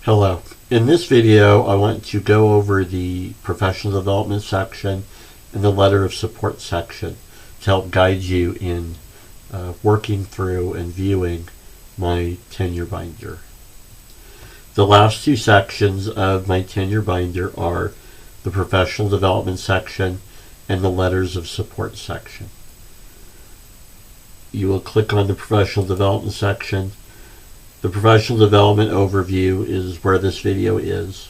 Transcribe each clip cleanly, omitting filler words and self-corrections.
Hello. In this video, I want to go over the professional development section and the letter of support section to help guide you in working through and viewing my tenure binder. The last two sections of my tenure binder are the professional development section and the letters of support section. You will click on the professional development section. The professional development overview is where this video is.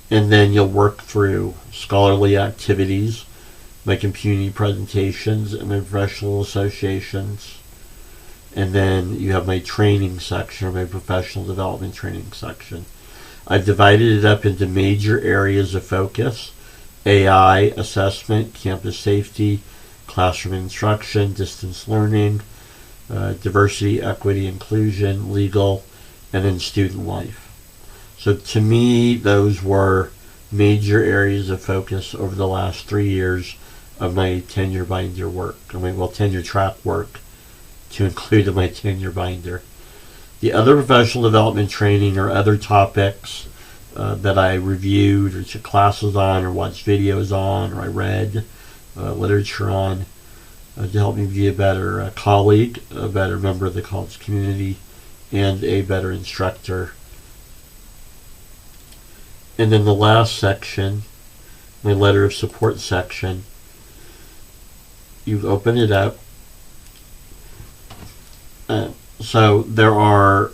And then you'll work through scholarly activities, my community presentations, and my professional associations. And then you have my training section, or my professional development training section. I've divided it up into major areas of focus: AI, assessment, campus safety, classroom instruction, distance learning, diversity, equity, inclusion, legal, and then student life. So to me, those were major areas of focus over the last 3 years of my tenure binder work, tenure track work, to include in my tenure binder. The other professional development training or other topics that I reviewed or took classes on or watched videos on or I read literature on to help me be a better colleague, a better member of the college community, and a better instructor. And then the last section, my letter of support section, you open it up. So there are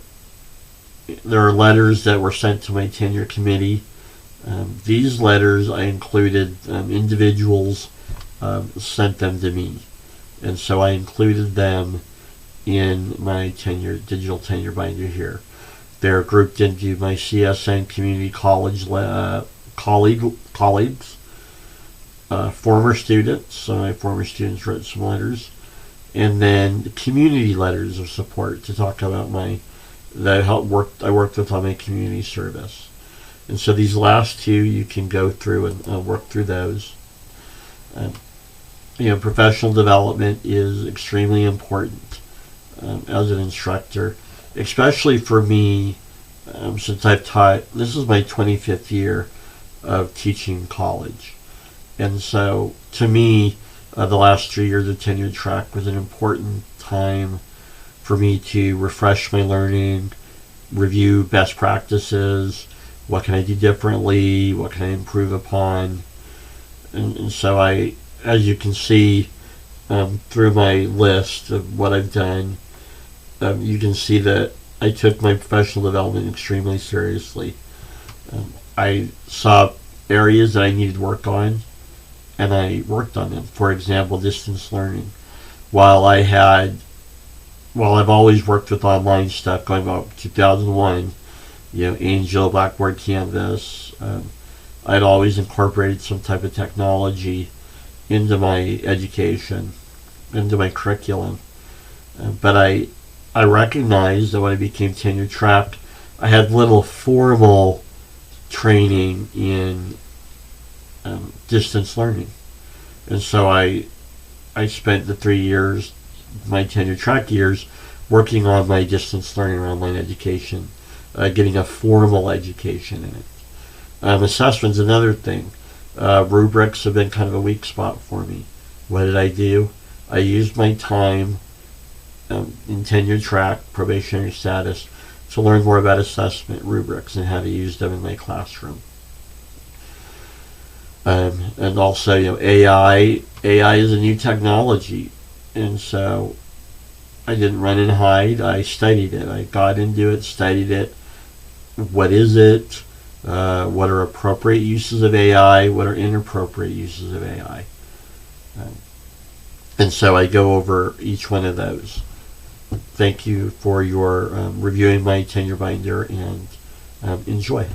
letters that were sent to my tenure committee. These letters I included, individuals sent them to me. And so I included them in my digital tenure binder here. They're grouped into my CSN community college colleagues, former students, so my former students wrote some letters, and then community letters of support to talk about I worked with on my community service. And so these last two you can go through and work through those. Professional development is extremely important as an instructor, especially for me, since I've taught. This is my 25th year of teaching college, and so to me, the last 3 years of tenure track was an important time for me to refresh my learning, review best practices, what can I do differently, what can I improve upon, and so as you can see through my list of what I've done, you can see that I took my professional development extremely seriously. I saw areas that I needed work on, and I worked on them. For example, distance learning. While I've always worked with online stuff going back to 2001, Angel, Blackboard, Canvas, I'd always incorporated some type of technology into my education, into my curriculum. But I recognized that when I became tenure track, I had little formal training in distance learning. And so I spent the 3 years, my tenure track years, working on my distance learning or online education, getting a formal education in it. Assessment's another thing. Rubrics have been kind of a weak spot for me. What did I do? I used my time in tenure track, probationary status, to learn more about assessment rubrics and how to use them in my classroom. And also, AI is a new technology, and so I didn't run and hide. I studied it. I got into it, studied it. What is it? What are appropriate uses of AI? What are inappropriate uses of AI? And so I go over each one of those. Thank you for your reviewing my tenure binder, and enjoy.